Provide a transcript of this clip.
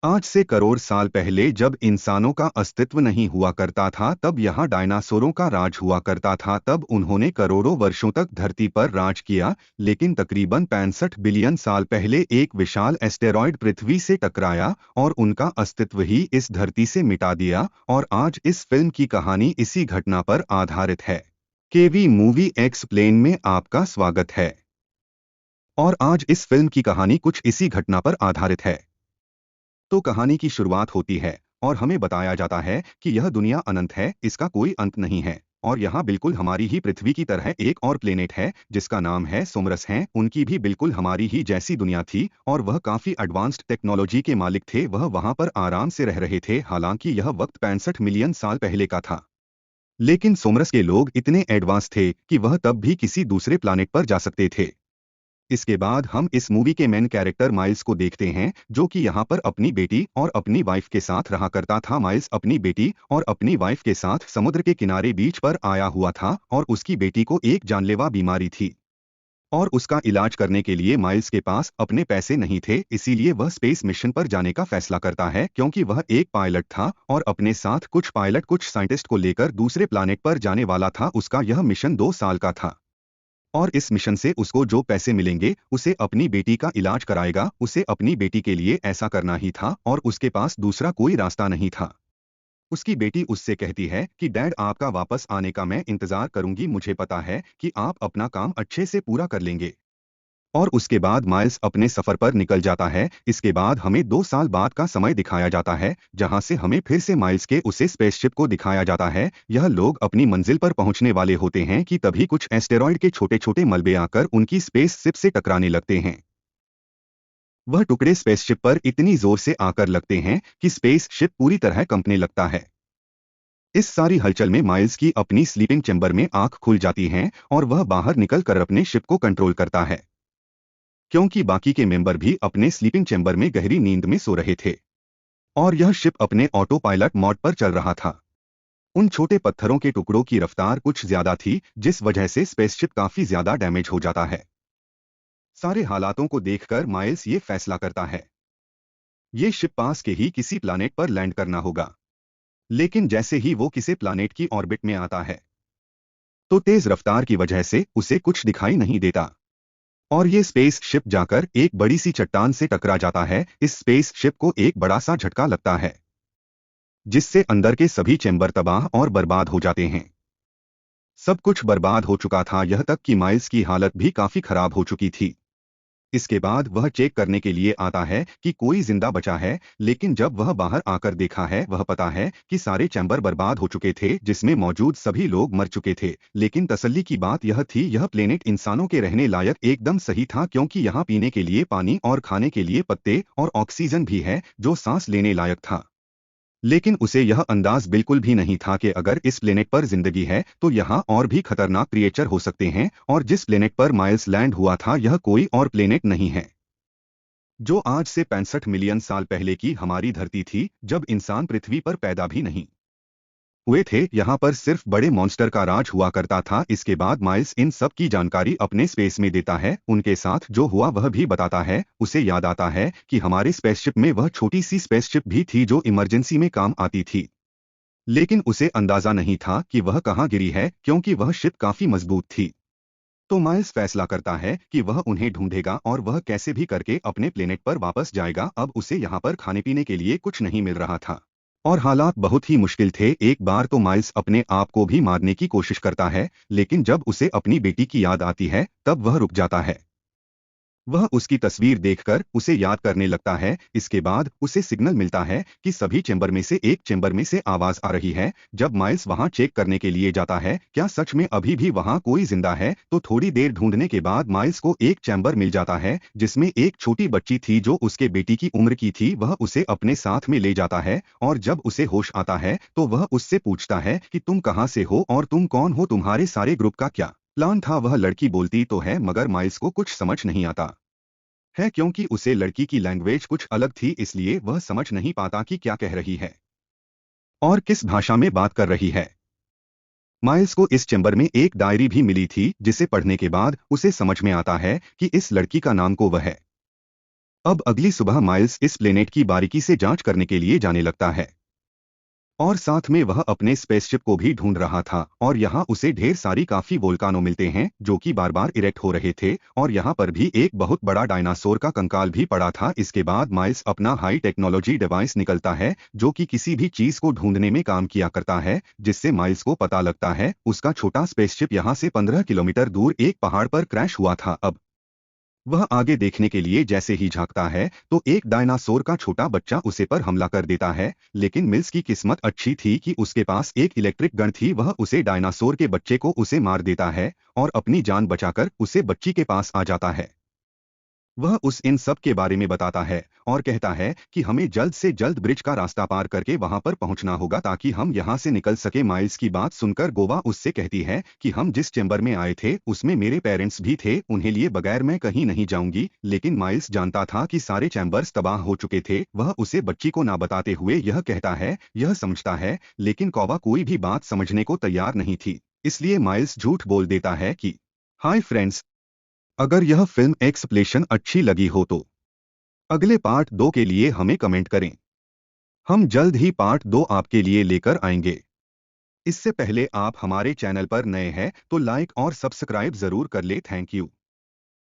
आज से करोड़ साल पहले जब इंसानों का अस्तित्व नहीं हुआ करता था, तब यहाँ डायनासोरों का राज हुआ करता था। तब उन्होंने करोड़ों वर्षों तक धरती पर राज किया, लेकिन तकरीबन 65 बिलियन साल पहले एक विशाल एस्टेरॉयड पृथ्वी से टकराया और उनका अस्तित्व ही इस धरती से मिटा दिया। और आज इस फिल्म की कहानी इसी घटना पर आधारित है। केवी मूवी एक्सप्लेन में आपका स्वागत है। और आज इस फिल्म की कहानी कुछ इसी घटना पर आधारित है। तो कहानी की शुरुआत होती है और हमें बताया जाता है कि यह दुनिया अनंत है, इसका कोई अंत नहीं है। और यहाँ बिल्कुल हमारी ही पृथ्वी की तरह एक और प्लेनेट है जिसका नाम है सोमरस है। उनकी भी बिल्कुल हमारी ही जैसी दुनिया थी और वह काफी एडवांस्ड टेक्नोलॉजी के मालिक थे। वह वहां पर आराम से रह रहे थे, हालांकि यह वक्त 65 मिलियन साल पहले का था। लेकिन सोमरस के लोग इतने एडवांस थे कि वह तब भी किसी दूसरे प्लानेट पर जा सकते थे। इसके बाद हम इस मूवी के मेन कैरेक्टर माइल्स को देखते हैं, जो कि यहाँ पर अपनी बेटी और अपनी वाइफ के साथ रहा करता था। माइल्स अपनी बेटी और अपनी वाइफ के साथ समुद्र के किनारे बीच पर आया हुआ था और उसकी बेटी को एक जानलेवा बीमारी थी और उसका इलाज करने के लिए माइल्स के पास अपने पैसे नहीं थे। इसीलिए वह स्पेस मिशन पर जाने का फैसला करता है, क्योंकि वह एक पायलट था और अपने साथ कुछ साइंटिस्ट को लेकर दूसरे प्लानेट पर जाने वाला था। उसका यह मिशन 2 साल का था और इस मिशन से उसको जो पैसे मिलेंगे उसे अपनी बेटी का इलाज कराएगा। उसे अपनी बेटी के लिए ऐसा करना ही था और उसके पास दूसरा कोई रास्ता नहीं था। उसकी बेटी उससे कहती है कि डैड, आपका वापस आने का मैं इंतजार करूंगी, मुझे पता है कि आप अपना काम अच्छे से पूरा कर लेंगे। और उसके बाद माइल्स अपने सफर पर निकल जाता है। इसके बाद हमें 2 साल बाद का समय दिखाया जाता है, जहां से हमें फिर से माइल्स के उसे स्पेसशिप को दिखाया जाता है। यह लोग अपनी मंजिल पर पहुंचने वाले होते हैं कि तभी कुछ एस्टेरॉयड के छोटे छोटे मलबे आकर उनकी स्पेसशिप से टकराने लगते हैं। वह टुकड़े स्पेसशिप पर इतनी जोर से आकर लगते हैं कि स्पेसशिप पूरी तरह कंपने लगता है। इस सारी हलचल में माइल्स की अपनी स्लीपिंग चैम्बर में आंख खुल जाती है और वह बाहर निकलकर अपने शिप को कंट्रोल करता है, क्योंकि बाकी के मेंबर भी अपने स्लीपिंग चैम्बर में गहरी नींद में सो रहे थे और यह शिप अपने ऑटो पायलट मोड पर चल रहा था। उन छोटे पत्थरों के टुकड़ों की रफ्तार कुछ ज्यादा थी, जिस वजह से स्पेसशिप काफी ज्यादा डैमेज हो जाता है। सारे हालातों को देखकर माइल्स ये फैसला करता है, ये शिप पास के ही किसी प्लानेट पर लैंड करना होगा। लेकिन जैसे ही वो किसी प्लानेट की ऑर्बिट में आता है, तो तेज रफ्तार की वजह से उसे कुछ दिखाई नहीं देता और ये स्पेस शिप जाकर एक बड़ी सी चट्टान से टकरा जाता है। इस स्पेस शिप को एक बड़ा सा झटका लगता है, जिससे अंदर के सभी चेंबर तबाह और बर्बाद हो जाते हैं। सब कुछ बर्बाद हो चुका था, यह तक कि माइल्स की हालत भी काफी खराब हो चुकी थी। इसके बाद वह चेक करने के लिए आता है कि कोई जिंदा बचा है, लेकिन जब वह बाहर आकर देखा है, वह पता है कि सारे चैम्बर बर्बाद हो चुके थे, जिसमें मौजूद सभी लोग मर चुके थे। लेकिन तसल्ली की बात यह थी, यह प्लेनेट इंसानों के रहने लायक एकदम सही था, क्योंकि यहाँ पीने के लिए पानी और खाने के लिए पत्ते और ऑक्सीजन भी है, जो सांस लेने लायक था। लेकिन उसे यह अंदाज बिल्कुल भी नहीं था कि अगर इस प्लेनेट पर जिंदगी है तो यहाँ और भी खतरनाक क्रिएचर हो सकते हैं। और जिस प्लेनेट पर माइल्स लैंड हुआ था, यह कोई और प्लेनेट नहीं है, जो आज से 65 मिलियन साल पहले की हमारी धरती थी, जब इंसान पृथ्वी पर पैदा भी नहीं हुए थे। यहाँ पर सिर्फ बड़े मॉन्स्टर का राज हुआ करता था। इसके बाद माइल्स इन सब की जानकारी अपने स्पेस में देता है। उनके साथ जो हुआ वह भी बताता है। उसे याद आता है कि हमारे स्पेसशिप में वह छोटी सी स्पेसशिप भी थी जो इमरजेंसी में काम आती थी, लेकिन उसे अंदाजा नहीं था कि वह कहाँ गिरी है, क्योंकि वह शिप काफी मजबूत थी। तो माइल्स फैसला करता है कि वह उन्हें ढूंढेगा और वह कैसे भी करके अपने प्लेनेट पर वापस जाएगा। अब उसे यहाँ पर खाने पीने के लिए कुछ नहीं मिल रहा था और हालात बहुत ही मुश्किल थे। एक बार तो माइल्स अपने आप को भी मारने की कोशिश करता है, लेकिन जब उसे अपनी बेटी की याद आती है, तब वह रुक जाता है। वह उसकी तस्वीर देखकर उसे याद करने लगता है। इसके बाद उसे सिग्नल मिलता है कि सभी चेंबर में से एक चेंबर में से आवाज आ रही है। जब माइल्स वहां चेक करने के लिए जाता है क्या सच में अभी भी वहां कोई जिंदा है, तो थोड़ी देर ढूंढने के बाद माइल्स को एक चैम्बर मिल जाता है जिसमें एक छोटी बच्ची थी जो उसके बेटी की उम्र की थी। वह उसे अपने साथ में ले जाता है और जब उसे होश आता है तो वह उससे पूछता है कि तुम कहाँ से हो और तुम कौन हो, तुम्हारे सारे ग्रुप का क्या प्लान था। वह लड़की बोलती तो है, मगर माइल्स को कुछ समझ नहीं आता है, क्योंकि उसे लड़की की लैंग्वेज कुछ अलग थी, इसलिए वह समझ नहीं पाता कि क्या कह रही है और किस भाषा में बात कर रही है। माइल्स को इस चैम्बर में एक डायरी भी मिली थी, जिसे पढ़ने के बाद उसे समझ में आता है कि इस लड़की का नाम कोव है। अब अगली सुबह माइल्स इस प्लेनेट की बारीकी से जांच करने के लिए जाने लगता है और साथ में वह अपने स्पेसशिप को भी ढूंढ रहा था और यहाँ उसे ढेर सारी काफी वोल्कानो मिलते हैं जो कि बार बार इरेक्ट हो रहे थे और यहाँ पर भी एक बहुत बड़ा डायनासोर का कंकाल भी पड़ा था। इसके बाद माइल्स अपना हाई टेक्नोलॉजी डिवाइस निकलता है जो कि किसी भी चीज को ढूंढने में काम किया करता है, जिससे माइल्स को पता लगता है उसका छोटा स्पेसशिप यहाँ से 15 किलोमीटर दूर एक पहाड़ पर क्रैश हुआ था। अब वह आगे देखने के लिए जैसे ही झांकता है तो एक डायनासोर का छोटा बच्चा उसे पर हमला कर देता है, लेकिन मिल्स की किस्मत अच्छी थी कि उसके पास एक इलेक्ट्रिक गन थी। वह उसे डायनासोर के बच्चे को उसे मार देता है और अपनी जान बचाकर उसे बच्ची के पास आ जाता है। वह उस इन सब के बारे में बताता है और कहता है कि हमें जल्द से जल्द ब्रिज का रास्ता पार करके वहां पर पहुंचना होगा ताकि हम यहां से निकल सके। माइल्स की बात सुनकर गोवा उससे कहती है कि हम जिस चैम्बर में आए थे उसमें मेरे पेरेंट्स भी थे, उन्हें लिए बगैर मैं कहीं नहीं जाऊंगी। लेकिन माइल्स जानता था कि सारे चैम्बर्स तबाह हो चुके थे। वह उसे बच्ची को ना बताते हुए यह कहता है, यह समझता है, लेकिन कौवा कोई भी बात समझने को तैयार नहीं थी, इसलिए माइल्स झूठ बोल देता है कि हाय फ्रेंड्स, अगर यह फिल्म एक्सप्लेशन अच्छी लगी हो तो अगले पार्ट 2 के लिए हमें कमेंट करें। हम जल्द ही पार्ट 2 आपके लिए लेकर आएंगे। इससे पहले आप हमारे चैनल पर नए हैं तो लाइक और सब्सक्राइब जरूर कर ले। Thank you.